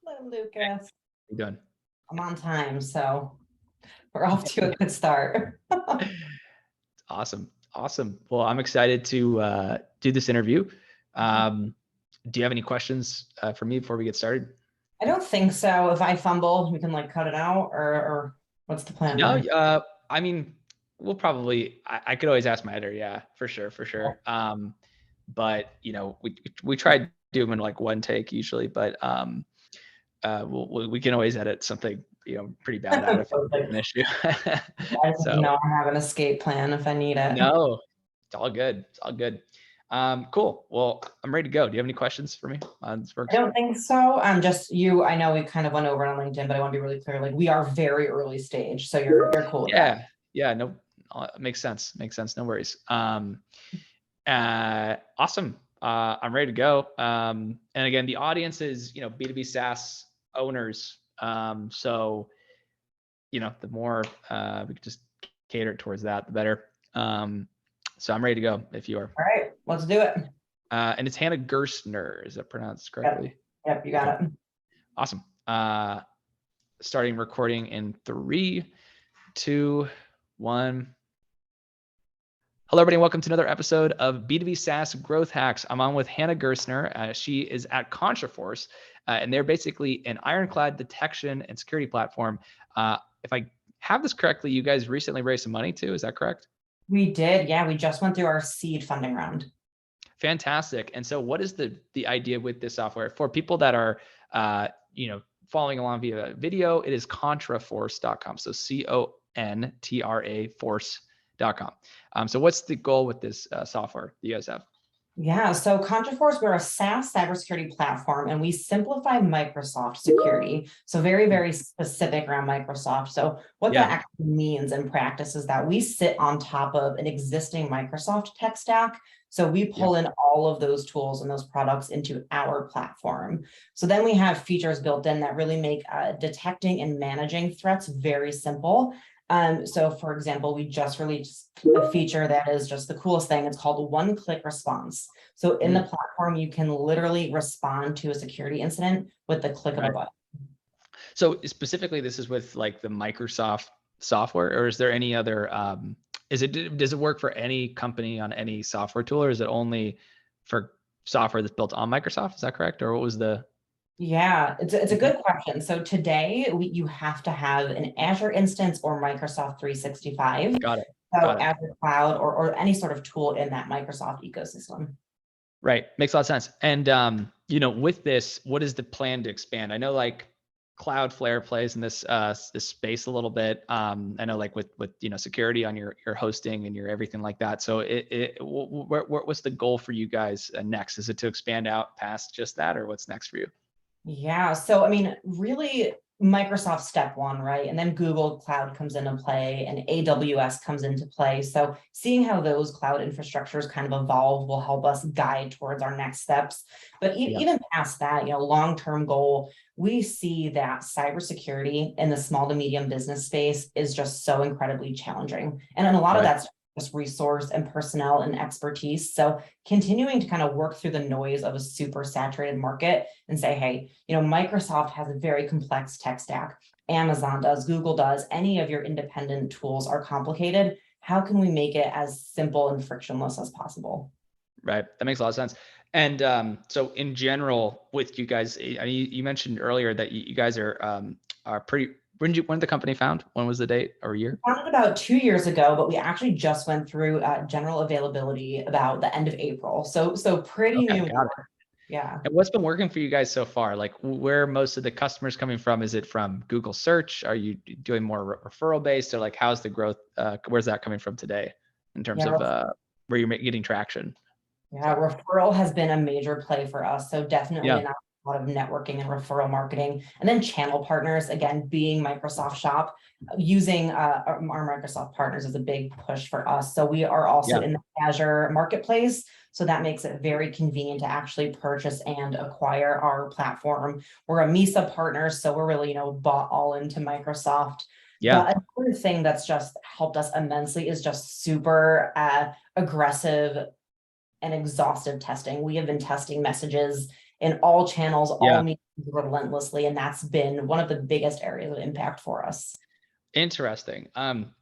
Hello, Lucas. How you doing? I'm on time, so we're off to a good start. Awesome. Well, I'm excited to do this interview. Do you have any questions for me before we get started? I don't think so. If I fumble, we can like cut it out, or what's the plan? No, I mean, we'll probably. I could always ask my editor. Yeah, for sure. But we try doing like one take usually, but we can always edit something pretty bad out if it's an issue. I So know I have an escape plan if I need it. no, it's all good. Cool. Well, I'm ready to go. Do you have any questions for me on this works? I don't think so. Just you. I know we kind of went over it on LinkedIn, but I want to be really clear. Like we are very early stage, so you're cool with that. Yeah. No, makes sense. No worries. Awesome. I'm ready to go. And again, the audience is B2B SaaS owners. So the more we could just cater towards that, the better. So I'm ready to go if you are. All right, let's do it. And it's Hannah Gerstner. Is that pronounced correctly? Yep, you got it. Awesome. Starting recording in 3, 2, 1. Hello, everybody, and welcome to another episode of B2B SaaS Growth Hacks. I'm on with Hannah Gerstner. She is at ContraForce, and they're basically an ironclad detection and security platform. If I have this correctly, you guys recently raised some money too. Is that correct? We did. Yeah, we just went through our seed funding round. Fantastic. And so what is the idea with this software? For people that are, following along via video, it is ContraForce.com. So CONTRA force.com. So what's the goal with this software that you guys have? Yeah, so ContraForce, we're a SaaS cybersecurity platform, and we simplify Microsoft security. So very, very specific around Microsoft. So what that actually means in practice is that we sit on top of an existing Microsoft tech stack. So we pull in all of those tools and those products into our platform. So then we have features built in that really make detecting and managing threats very simple. So for example, we just released a feature that is just the coolest thing. It's called one-click response. So in the platform, you can literally respond to a security incident with the click of a button. So specifically, this is with like the Microsoft software, or is there any other, does it work for any company on any software tool, or is it only for software that's built on Microsoft? Is that correct? Or what was the... Yeah, it's a good question. So today you have to have an Azure instance or Microsoft 365. Got it. Azure Cloud or any sort of tool in that Microsoft ecosystem. Right. Makes a lot of sense. And, with this, what is the plan to expand? I know like Cloudflare plays in this space a little bit. I know like with security on your hosting and your everything like that. So what's the goal for you guys next? Is it to expand out past just that, or what's next for you? Yeah. So, I mean, really Microsoft step one, right? And then Google Cloud comes into play and AWS comes into play. So seeing how those cloud infrastructures kind of evolve will help us guide towards our next steps. But even past that, long-term goal, we see that cybersecurity in the small to medium business space is just so incredibly challenging. And a lot of that's just resource and personnel and expertise. So continuing to kind of work through the noise of a super saturated market and say, hey, Microsoft has a very complex tech stack. Amazon does, Google does, any of your independent tools are complicated. How can we make it as simple and frictionless as possible? Right. That makes a lot of sense. And so in general with you guys, you mentioned earlier that you guys are pretty... When did the company found? When was the date or year? Founded about 2 years ago, but we actually just went through general availability about the end of April. So pretty new. Got it. Yeah. And what's been working for you guys so far? Like where are most of the customers coming from? Is it from Google search? Are you doing more referral based, or like how's the growth? Where's that coming from today in terms of where you're getting traction? Yeah, referral has been a major play for us. So definitely a lot of networking and referral marketing, and then channel partners, again, being Microsoft Shop, using our Microsoft partners is a big push for us. So we are also in the Azure marketplace. So that makes it very convenient to actually purchase and acquire our platform. We're a MISA partner, so we're really, bought all into Microsoft. But another thing that's just helped us immensely is just super aggressive and exhaustive testing. We have been testing messages in all channels, Yeah. all mediums relentlessly, and that's been one of the biggest areas of impact for us. Interesting.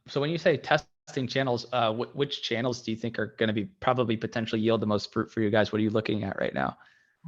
So when you say testing channels, which channels do you think are going to be probably potentially yield the most fruit for you guys? What are you looking at right now?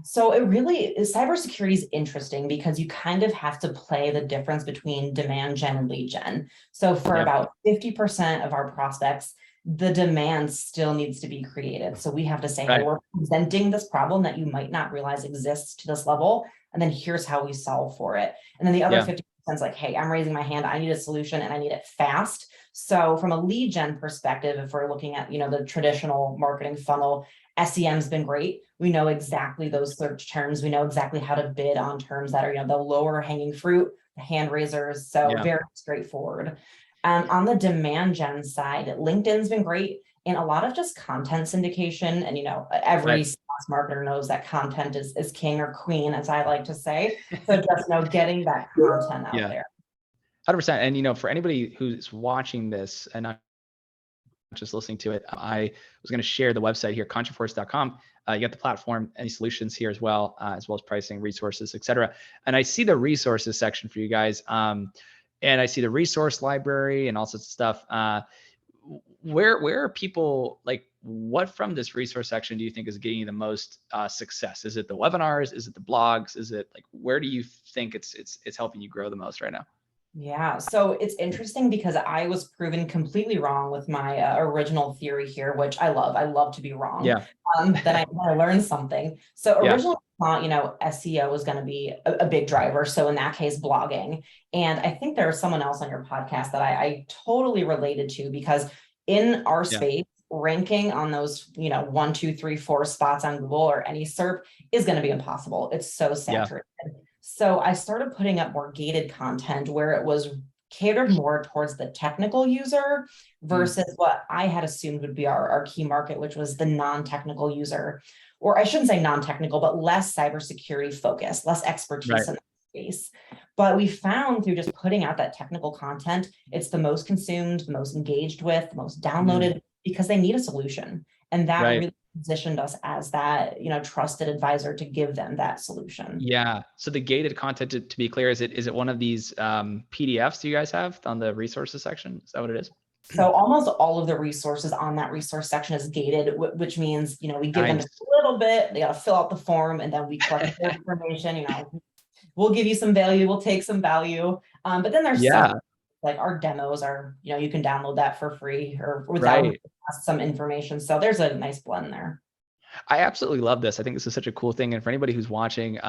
So it really is, cybersecurity is interesting because you kind of have to play the difference between demand gen and lead gen. So for Yeah. about 50% of our prospects, the demand still needs to be created. So we have to say, hey, Right. we're presenting this problem that you might not realize exists to this level. And then here's how we solve for it. And then the other Yeah. 50% is like, hey, I'm raising my hand. I need a solution and I need it fast. So from a lead gen perspective, if we're looking at, the traditional marketing funnel, SEM's been great. We know exactly those search terms. We know exactly how to bid on terms that are, the lower hanging fruit, the hand raisers. So Yeah. very straightforward. On the demand gen side, LinkedIn's been great in a lot of just content syndication. And, every Right. SaaS marketer knows that content is king or queen, as I like to say. So just, getting that content out Yeah. there. 100%. And for anybody who's watching this and not just listening to it, I was going to share the website here, ContraForce.com. You got the platform, any solutions here as well as pricing, resources, etc. And I see the resources section for you guys. And I see the resource library and all sorts of stuff. Where are people, like, what from this resource section do you think is getting you the most success? Is it the webinars? Is it the blogs? Is it like, where do you think it's helping you grow the most right now? Yeah, so it's interesting because I was proven completely wrong with my original theory here, which I love. I love to be wrong. Yeah. Then I learned something. So Yeah. originally, I thought, SEO was going to be a big driver. So in that case, blogging. And I think there was someone else on your podcast that I totally related to, because in our Yeah. space, ranking on those, 1, 2, 3, 4 spots on Google or any SERP is going to be impossible. It's so Yeah. saturated. So I started putting up more gated content where it was catered more towards the technical user Mm. versus what I had assumed would be our key market, which was the non-technical user. Or I shouldn't say non-technical, but less cybersecurity focused, less Right. expertise in that space. But we found through just putting out that technical content, it's the most consumed, the most engaged with, the most Mm. downloaded, because they need a solution. And that Right. really positioned us as that, trusted advisor to give them that solution. Yeah. So the gated content, to be clear, is it one of these PDFs you guys have on the resources section? Is that what it is? So almost all of the resources on that resource section is gated, which means, we give them Nice. just a little bit, they got to fill out the form, and then we collect their information, we'll give you some value, we'll take some value. But then there's some, Yeah. like our demos are, you can download that for free or without Right. some information. So there's a nice blend there. I absolutely love this. I think this is such a cool thing. And for anybody who's watching,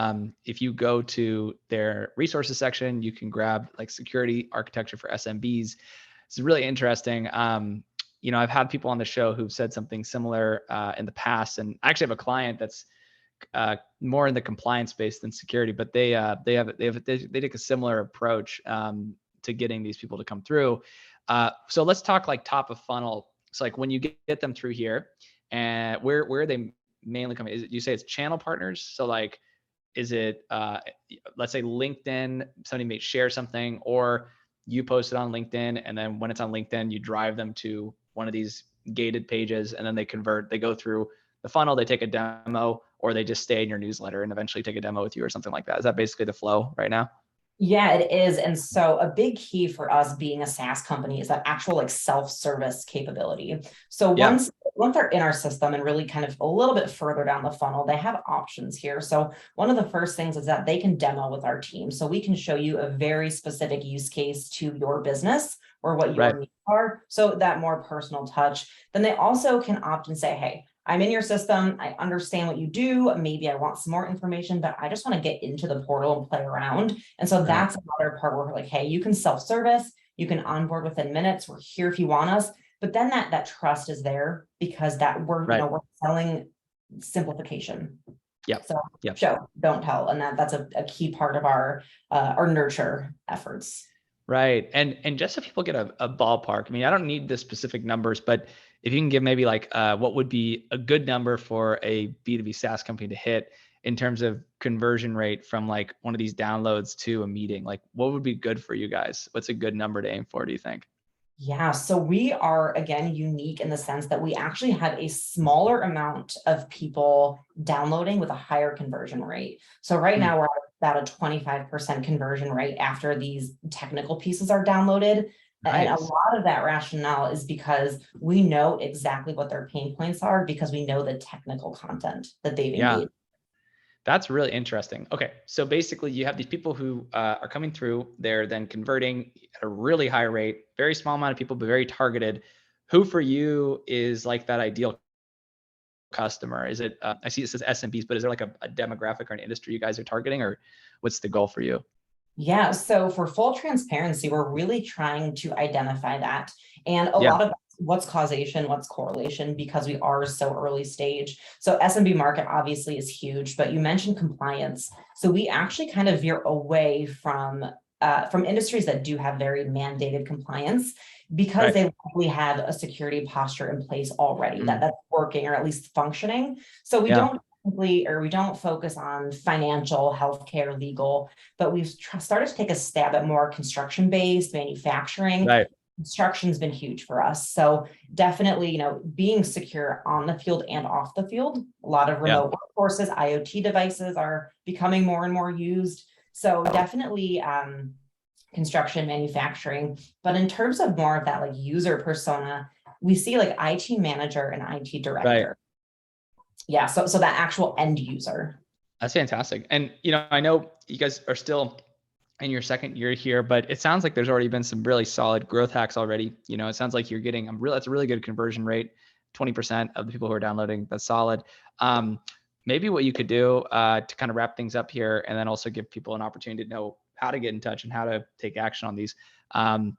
if you go to their resources section, you can grab like security architecture for SMBs. It's really interesting. I've had people on the show who've said something similar in the past, and I actually have a client that's more in the compliance space than security, but they take a similar approach to getting these people to come through. So let's talk like top of funnel. So like when you get them through here, and where are they mainly coming? Is it, you say it's channel partners? So like, is it let's say LinkedIn, somebody may share something, or you post it on LinkedIn, and then when it's on LinkedIn, you drive them to one of these gated pages, and then they go through the funnel, they take a demo, or they just stay in your newsletter and eventually take a demo with you or something like that. Is that basically the flow right now? Yeah, it is. And so a big key for us being a SaaS company is that actual like self-service capability. So Yeah. once they're in our system and really kind of a little bit further down the funnel, they have options here. So one of the first things is that they can demo with our team. So we can show you a very specific use case to your business or what Right. your needs are. So that more personal touch. Then they also can opt and say, hey, I'm in your system. I understand what you do. Maybe I want some more information, but I just want to get into the portal and play around. And so Right. that's another part where we're like, hey, you can self-service, you can onboard within minutes. We're here if you want us. But then that trust is there because that Right. we're selling simplification. Yep. So Yep. show, don't tell. And that's a key part of our nurture efforts. Right. And just so people get a ballpark, I mean, I don't need the specific numbers, but if you can give maybe like what would be a good number for a B2B SaaS company to hit in terms of conversion rate from like one of these downloads to a meeting, like what would be good for you guys? What's a good number to aim for, do you think? Yeah, so we are again unique in the sense that we actually have a smaller amount of people downloading with a higher conversion rate. So right Hmm, now we're at about a 25% conversion rate after these technical pieces are downloaded. And a nice. lot of that rationale is because we know exactly what their pain points are because we know the technical content that they've Yeah. engaged. That's really interesting. Okay, so basically, you have these people who are coming through. They're then converting at a really high rate, very small amount of people, but very targeted. Who for you is like that ideal customer? Is it? I see it says SMBs, but is there like a demographic or an industry you guys are targeting, or what's the goal for you? Yeah, so for full transparency, we're really trying to identify that. And a Yeah, lot of what's causation, what's correlation, because we are so early stage. So SMB market obviously is huge, but you mentioned compliance. So we actually kind of veer away from industries that do have very mandated compliance because right. they likely have a security posture in place already Mm, that's working or at least functioning. So we yeah, don't we don't focus on financial, healthcare, legal, but we've started to take a stab at more construction-based manufacturing. right. Construction's been huge for us. So definitely, being secure on the field and off the field. A lot of Yeah, remote workforces, IoT devices are becoming more and more used. So definitely construction, manufacturing. But in terms of more of that like user persona, we see like IT manager and IT right. director. Yeah, so that actual end user. That's fantastic. And I know you guys are still in your second year here, but it sounds like there's already been some really solid growth hacks already. It sounds like you're getting that's a really good conversion rate. 20% of the people who are downloading, that's solid. Maybe what you could do to kind of wrap things up here, and then also give people an opportunity to know how to get in touch and how to take action on these. Um,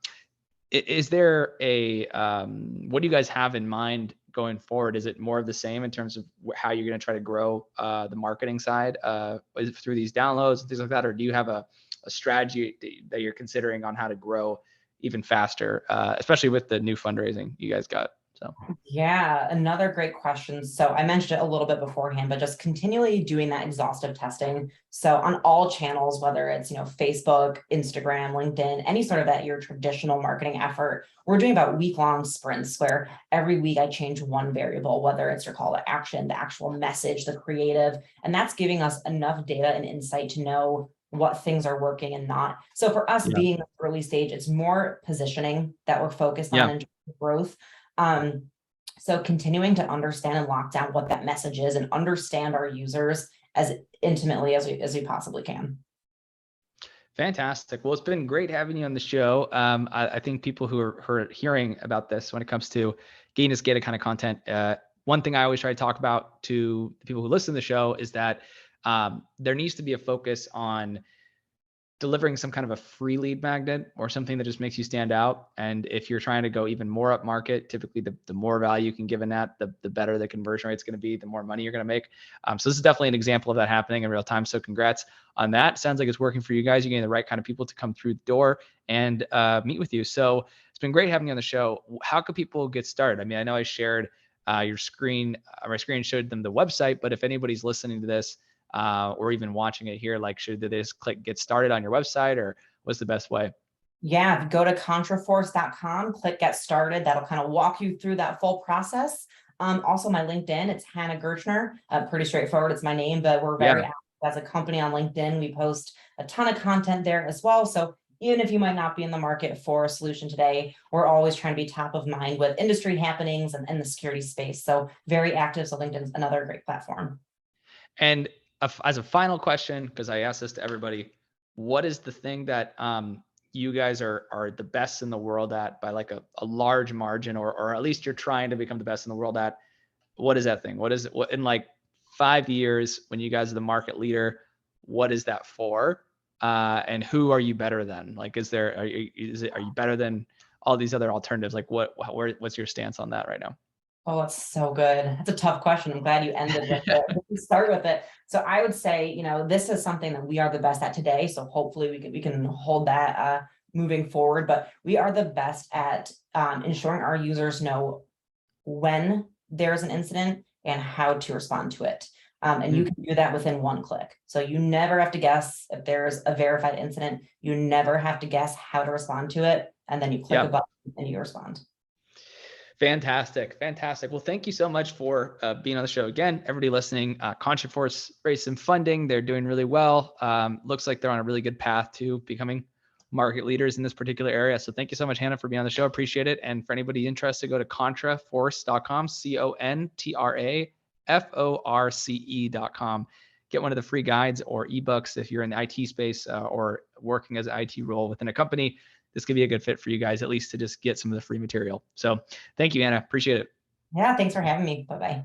is there what do you guys have in mind going forward? Is it more of the same in terms of how you're going to try to grow the marketing side is it through these downloads and things like that, or do you have a strategy that you're considering on how to grow even faster, especially with the new fundraising you guys got? So Yeah, another great question. So I mentioned it a little bit beforehand, but just continually doing that exhaustive testing. So on all channels, whether it's, Facebook, Instagram, LinkedIn, any sort of that your traditional marketing effort, we're doing about week-long sprints where every week I change one variable, whether it's your call to action, the actual message, the creative, and that's giving us enough data and insight to know what things are working and not. So for us yeah, being early stage, it's more positioning that we're focused on yeah. and growth. So continuing to understand and lock down what that message is and understand our users as intimately as we possibly can. Fantastic. Well, it's been great having you on the show. I think people who are hearing about this when it comes to getting this gated kind of content, one thing I always try to talk about to the people who listen to the show is that there needs to be a focus on delivering some kind of a free lead magnet or something that just makes you stand out. And if you're trying to go even more up market, typically the more value you can give in that, the better the conversion rate's going to be, the more money you're going to make. So this is definitely an example of that happening in real time. So congrats on that. Sounds like it's working for you guys. You're getting the right kind of people to come through the door and meet with you. So it's been great having you on the show. How could people get started? I mean, I know I shared your screen, my screen showed them the website, but if anybody's listening to this, or even watching it here, like should they just click get started on your website, or what's the best way? Yeah, go to ContraForce.com, click get started. That'll kind of walk you through that full process. Also my LinkedIn, it's Hannah Gertner. Pretty straightforward. It's my name, but we're very Yeah, active as a company on LinkedIn. We post a ton of content there as well. So even if you might not be in the market for a solution today, we're always trying to be top of mind with industry happenings and the security space. So very active. So LinkedIn's another great platform. and as a final question, because I ask this to everybody, what is the thing that you guys are the best in the world at by like a large margin, or at least you're trying to become the best in the world at? What is that thing? What is it? What in like 5 years when you guys are the market leader? What is that for? And who are you better than? Like, are you better than all these other alternatives? Like, what's your stance on that right now? Oh, it's so good. That's a tough question. I'm glad you ended with it. We start with it. So I would say, this is something that we are the best at today. So hopefully we can hold that moving forward. But we are the best at ensuring our users know when there's an incident and how to respond to it. And you Mm, can do that within one click. So you never have to guess if there's a verified incident. You never have to guess how to respond to it. and then you click a Yeah. button and you respond. Fantastic. Fantastic. Well, thank you so much for being on the show again. Everybody listening, ContraForce raised some funding. They're doing really well. Looks like they're on a really good path to becoming market leaders in this particular area. So thank you so much, Hannah, for being on the show. Appreciate it. And for anybody interested, go to ContraForce.com, ContraForce.com. Get one of the free guides or ebooks if you're in the IT space or working as an IT role within a company. This could be a good fit for you guys, at least to just get some of the free material. So thank you, Anna. Appreciate it. Yeah, thanks for having me. Bye-bye.